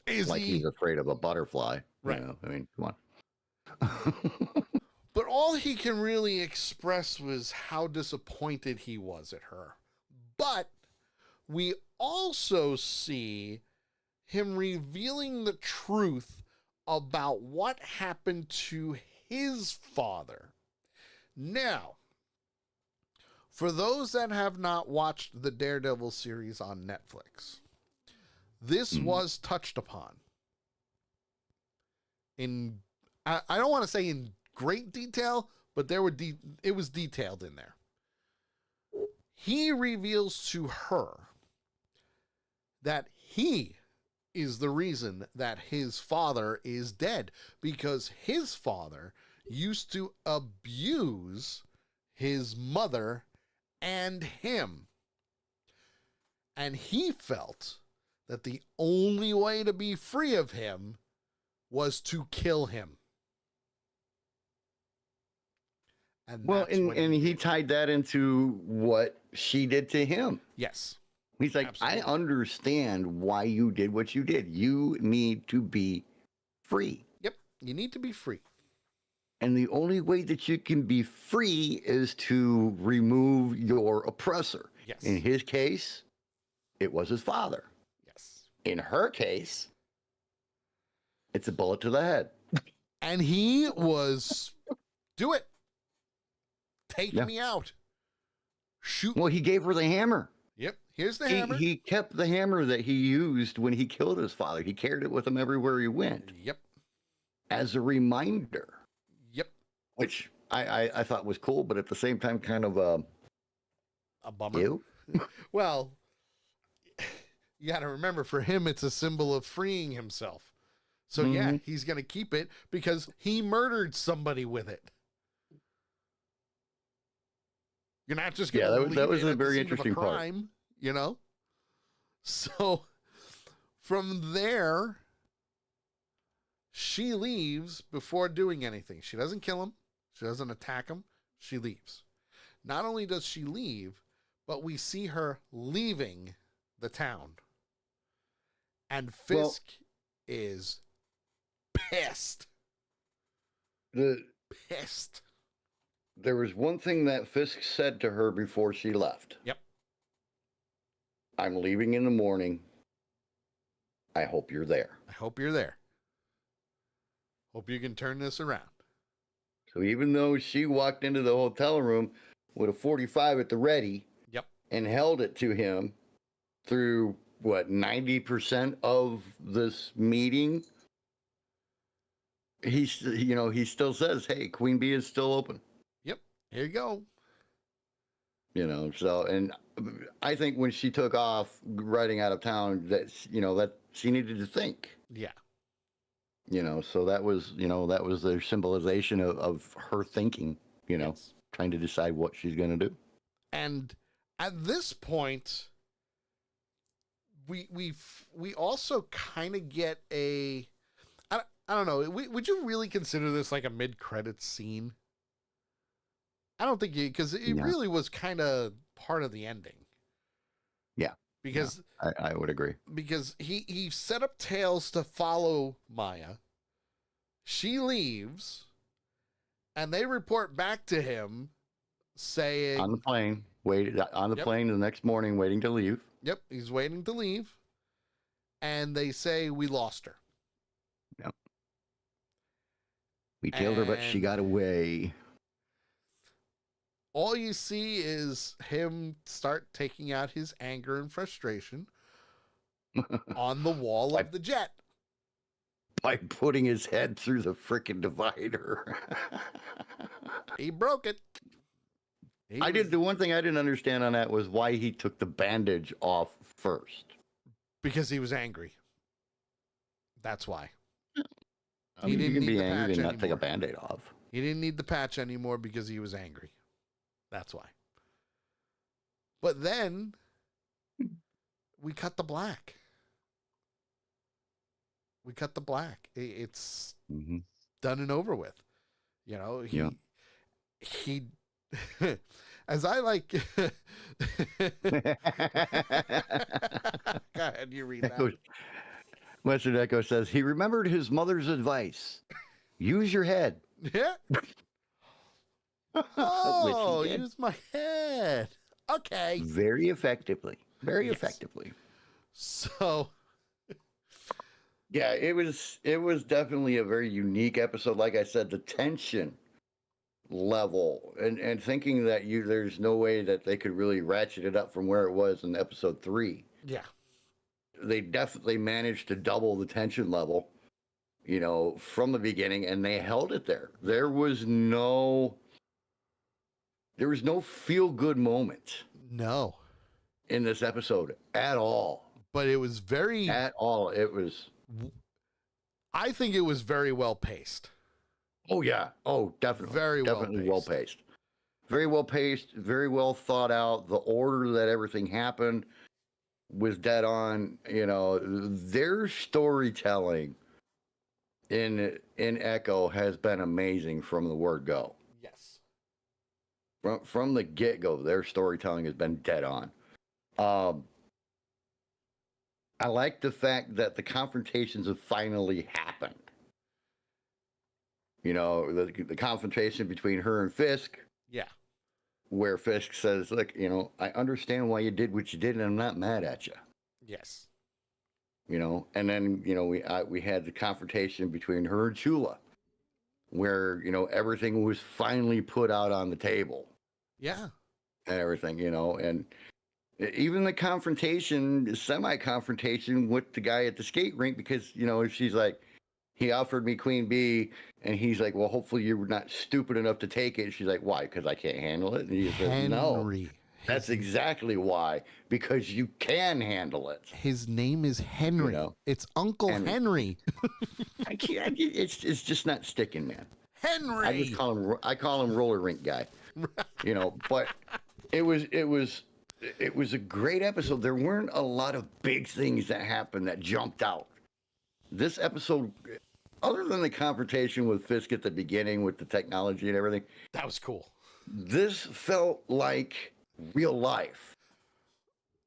He's afraid of a butterfly. Right. I mean, come on. But all he can really express was how disappointed he was at her. But we also see him revealing the truth about what happened to his father. Now, for those that have not watched the Daredevil series on Netflix, this was touched upon in, I don't want to say in great detail, but it was detailed in there. He reveals to her that he is the reason that his father is dead, because his father used to abuse his mother and him. And he felt that the only way to be free of him was to kill him. And he tied that into what she did to him. Yes. He's like, absolutely. I understand why you did what you did. You need to be free. Yep. You need to be free. And the only way that you can be free is to remove your oppressor. Yes. In his case, it was his father. Yes. In her case, it's a bullet to the head. And he was, do it. Take Yeah. me out. Shoot. Well, he gave her the hammer. Yep. Here's the He, hammer. he kept the hammer that he used when he killed his father. He carried it with him everywhere he went Yep. as a reminder, Yep. which I thought was cool, but at the same time, kind of A bummer. ew. Well, you got to remember, for him, it's a symbol of freeing himself. So, yeah, he's going to keep it because he murdered somebody with it. You're not just going to leave that was it a at the very scene of interesting part. crime, you know? So, from there, she leaves before doing anything. She doesn't kill him. She doesn't attack him. She leaves. Not only does she leave, but we see her leaving the town. And Fisk is pissed. Pissed. There was one thing that Fisk said to her before she left. Yep. I'm leaving in the morning. I hope you're there. I hope you're there. Hope you can turn this around. So even though she walked into the hotel room with a 45 at the ready, Yep, and held it to him through what 90% of this meeting, he still says, "Hey, Queen Bee is still open." yep. Here you go. So, and I think when she took off riding out of town, that she needed to think. Yeah. So that was their symbolization of her thinking. Yes. Trying to decide what she's going to do. And at this point, we also kind of get a, I don't know. Would you really consider this like a mid-credits scene? I don't think because it really was kind of part of the ending. Yeah. Because I would agree. Because he set up Tails to follow Maya. She leaves, and they report back to him saying On the plane, Yep. plane the next morning, waiting to leave. Yep, he's waiting to leave. And they say we lost her. Yep. We killed her, but she And- got away. All you see is him start taking out his anger and frustration on the wall of the jet. By putting his head through the frickin' divider. He broke it. The one thing I didn't understand on that was why he took the bandage off first. Because he was angry. That's why. I mean, you didn't can need be the angry and patch not take a anymore. band-aid off. He didn't need the patch anymore because he was angry. That's why. But then we cut the black. It's done and over with. He as I like go ahead, you read that. Western Echo says he remembered his mother's advice. Use your head. Yeah. Oh, use my head. Okay. Very effectively. Effectively. So yeah, it was definitely a very unique episode. Like I said, the tension level and thinking that there's no way that they could really ratchet it up from where it was in episode 3. yeah. They definitely managed to double the tension level, from the beginning, and they held it there. There was no feel-good moment. No. In this episode at all. But it was at all. It was. I think it was very well paced. Oh yeah. Oh, definitely. Definitely well paced. Very well paced. Very well thought out. The order that everything happened was dead on. Their storytelling in Echo has been amazing from the word go. Yes. From the get-go, their storytelling has been dead on. I like the fact that the confrontations have finally happened. The confrontation between her and Fisk. Yeah. Where Fisk says, look, I understand why you did what you did, and I'm not mad at you. Yes. And then, we had the confrontation between her and Chula. where, everything was finally put out on the table Yeah. and everything, and even the confrontation, semi-confrontation with the guy at the skate rink, because, she's like, he offered me Queen Bee, and he's like, well, hopefully you're not stupid enough to take it. She's like, why? Because I can't handle it? And he says, no, Henry. that's exactly why, because you can handle it. His name is Henry. It's Uncle Henry. I can't, it's just not sticking, man. Henry. I call him roller rink guy, but it was a great episode. There weren't a lot of big things that happened that jumped out. This episode, other than the confrontation with Fisk at the beginning with the technology and everything, that was cool. This felt like real life.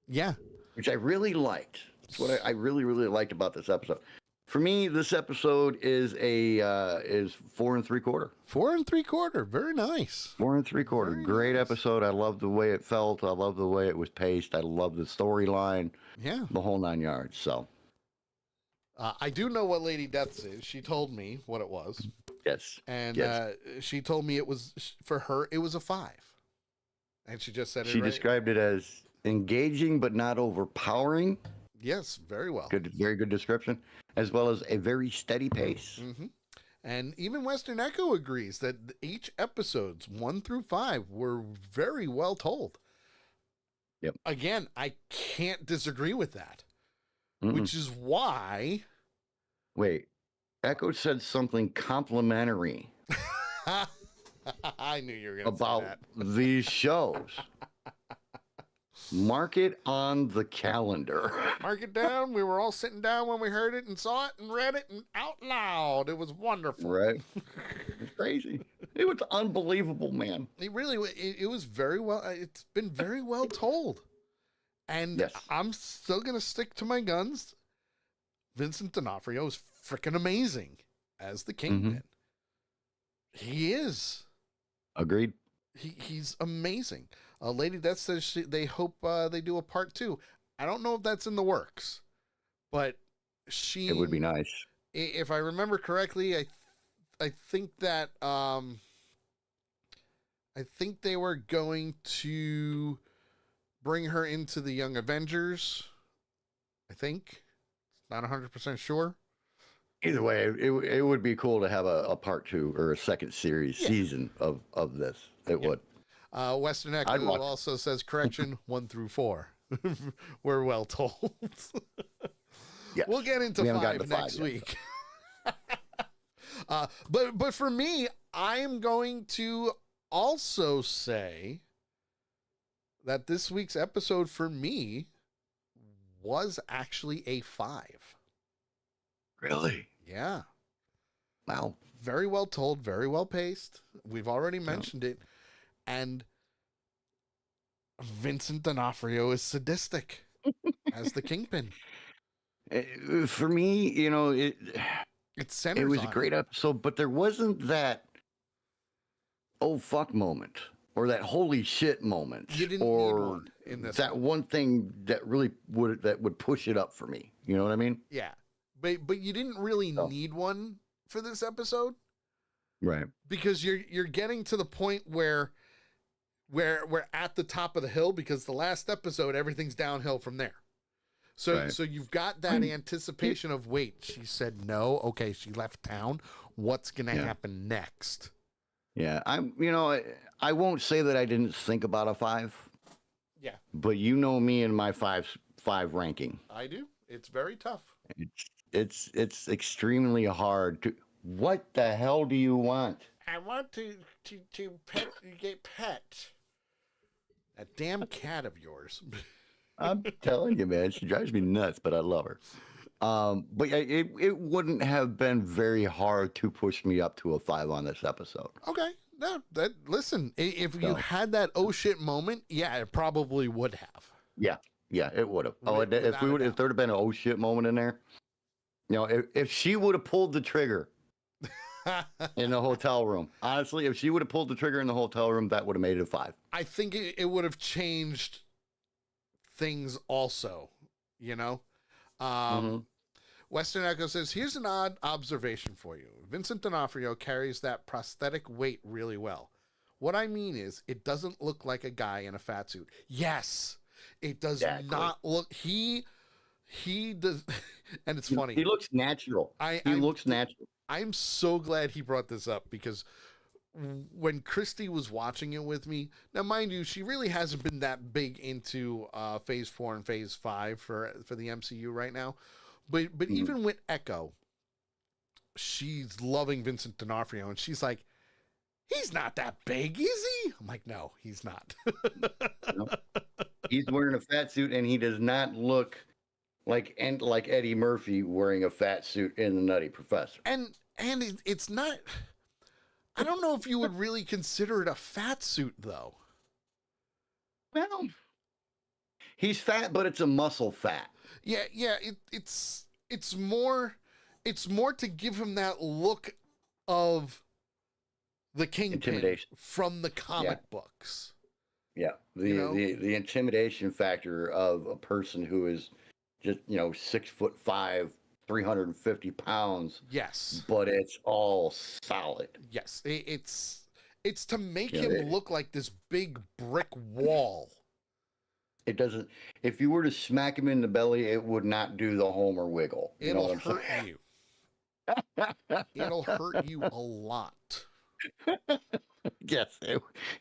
Yeah. Which I really liked. That's what I really, really liked about this episode. For me, this episode is 4 3/4. 4 3/4. Very nice. 4 3/4. Very Great nice. episode. I love the way it felt. I love the way it was paced. I love the storyline. Yeah. The whole 9 yards. So. I do know what Lady Death's is. She told me what it was. Yes. And yes. She told me it was, for her, it was a 5. And she just said it She right. described it as engaging but not overpowering. Yes, very well. Good, very good description, as well as a very steady pace. Mm-hmm. And even Western Echo agrees that each episodes 1 through 5 were very well told. Yep. Again, I can't disagree with that, which is why. Wait, Echo said something complimentary I knew you were going to say about that. these shows. Mark it on the calendar. Mark it down. We were all sitting down when we heard it and saw it and read it and out loud. It was wonderful. Right. It's crazy. It was unbelievable, man. It was very well. It's been very well told. And yes. I'm still going to stick to my guns. Vincent D'Onofrio is freaking amazing as the Kingpin. He is. Agreed. He's amazing. Lady Death says they hope they do a part 2. I don't know if that's in the works, but it would be nice. If I remember correctly, I think that I think they were going to bring her into the Young Avengers. I think. Not 100% sure. Either way, it would be cool to have a part 2 or a second season of this. It would. Western Echo also says, correction, 1 through 4. We're well told. Yes. We'll get into 5 next week. But for me, I am going to also say that this week's episode for me was actually a 5. Really? Yeah. Wow. Very well told, very well paced. We've already mentioned it. And Vincent D'Onofrio is sadistic as the Kingpin. For me, it was a great episode, but there wasn't that oh fuck moment or that holy shit moment. You didn't need one in this. That one thing that really would push it up for me. You know what I mean? Yeah. But you didn't really need one for this episode. Right. Because you're getting to the point where we're at the top of the hill, because the last episode everything's downhill from there. So you've got that anticipation of, wait, she said no, okay, she left town. What's gonna happen next? Yeah, I won't say that I didn't think about a 5. Yeah. But me and my 5 ranking. I do. It's very tough. It's extremely hard to. What the hell do you want? I want to get pet. That damn cat of yours. I'm telling you, man, she drives me nuts, but I love her. But it wouldn't have been very hard to push me up to a 5 on this episode. Okay. No, listen, if you had that oh shit moment, yeah, it probably would have. Yeah, it would have. If there would have been an oh shit moment in there, if she would have pulled the trigger in the hotel room, honestly, if she would have pulled the trigger in the hotel room, that would have made it a 5. I think it would have changed things also, Western Echo says, here's an odd observation for you. Vincent D'Onofrio carries that prosthetic weight really well. What I mean is, it doesn't look like a guy in a fat suit. Yes, it does not look. He does, and it's funny. He looks natural. He looks natural. I'm so glad he brought this up because when Christy was watching it with me, now mind you, she really hasn't been that big into Phase 4 and Phase 5 for the MCU right now, but even with Echo, she's loving Vincent D'Onofrio, and she's like, he's not that big, is he? I'm like, no, he's not. No. He's wearing a fat suit, and he does not look like Eddie Murphy wearing a fat suit in The Nutty Professor. And it's not. I don't know if you would really consider it a fat suit, though. Well, he's fat, but it's a muscle fat. Yeah. It's more to give him that look of the Kingpin from the comic books. Yeah, the intimidation factor of a person who is just 6'5", 350 pounds. Yes, but it's all solid. Yes, it's to make him look like this big brick wall. It doesn't. If you were to smack him in the belly, it would not do the Homer wiggle. It'll hurt you. It'll hurt you a lot. Yes,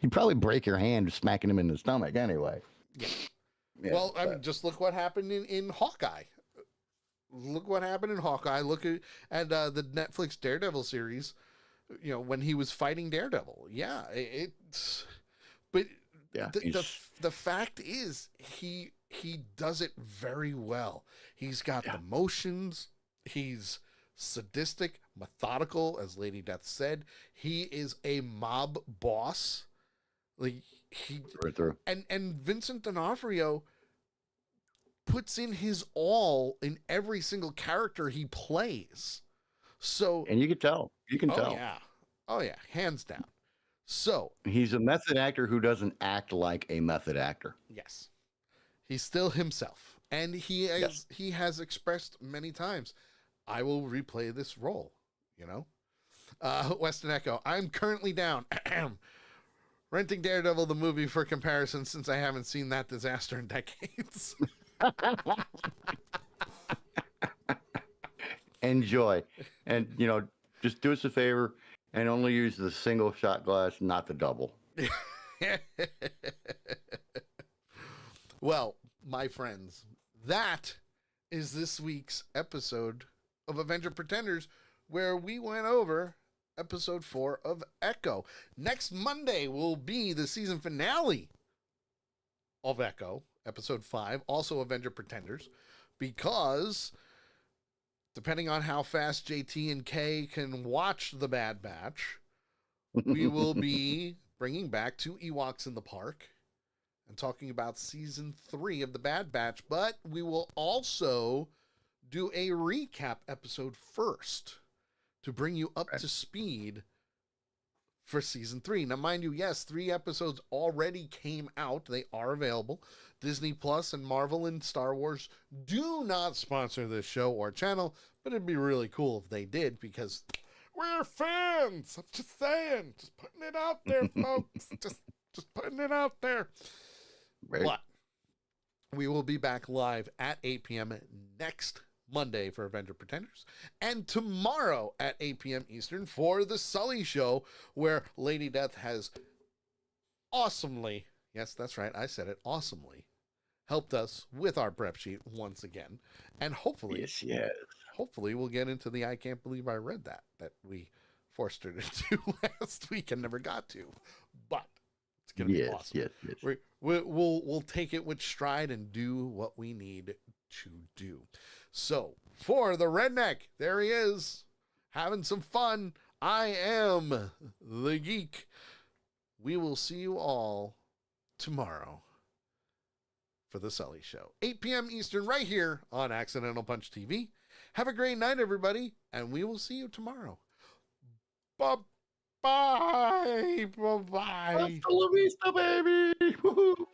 you'd probably break your hand smacking him in the stomach anyway. Yeah. Well, I mean, just look what happened in Hawkeye. Look what happened in Hawkeye. Look at the Netflix Daredevil series. When he was fighting Daredevil. Yeah, But the fact is, he does it very well. He's got the motions. He's sadistic, methodical, as Lady Death said. He is a mob boss. Like right through. And Vincent D'Onofrio puts in his all in every single character he plays. So, and you can tell. Oh yeah, hands down. So he's a method actor who doesn't act like a method actor. Yes, he's still himself, and he has expressed many times, I will replay this role. Weston Echo, I'm currently down. Renting Daredevil the movie for comparison, since I haven't seen that disaster in decades. Enjoy, and just do us a favor and only use the single shot glass, not the double. Well, my friends, that is this week's episode of Avenger Pretenders, where we went over episode 4 of Echo. Next Monday will be the season finale of Echo, episode 5, also Avenger Pretenders, because depending on how fast JT and K can watch The Bad Batch, we will be bringing back 2 Ewoks in the Park and talking about season 3 of The Bad Batch, but we will also do a recap episode first to bring you up to speed for season 3. Now, mind you, yes, 3 episodes already came out. They are available. Disney Plus and Marvel and Star Wars do not sponsor this show or channel, but it'd be really cool if they did, because we're fans. I'm just saying, just putting it out there, folks. just putting it out there. Right. But we will be back live at 8 p.m. next Monday for Avenger Pretenders, and tomorrow at 8 p.m. Eastern for The Sully Show, where Lady Death has awesomely, yes, that's right, I said it, awesomely, helped us with our prep sheet once again. And hopefully, hopefully we'll get into the I can't believe I read that we forced her to do last week and never got to. But it's going to be awesome. Yes. We'll take it with stride and do what we need to do. So, for the redneck, there he is, having some fun. I am the geek. We will see you all tomorrow for The Sully Show. 8 p.m. Eastern, right here on Accidental Punch TV. Have a great night, everybody, and we will see you tomorrow. Bye-bye. Bye-bye. Hasta la vista, baby. Woo-hoo.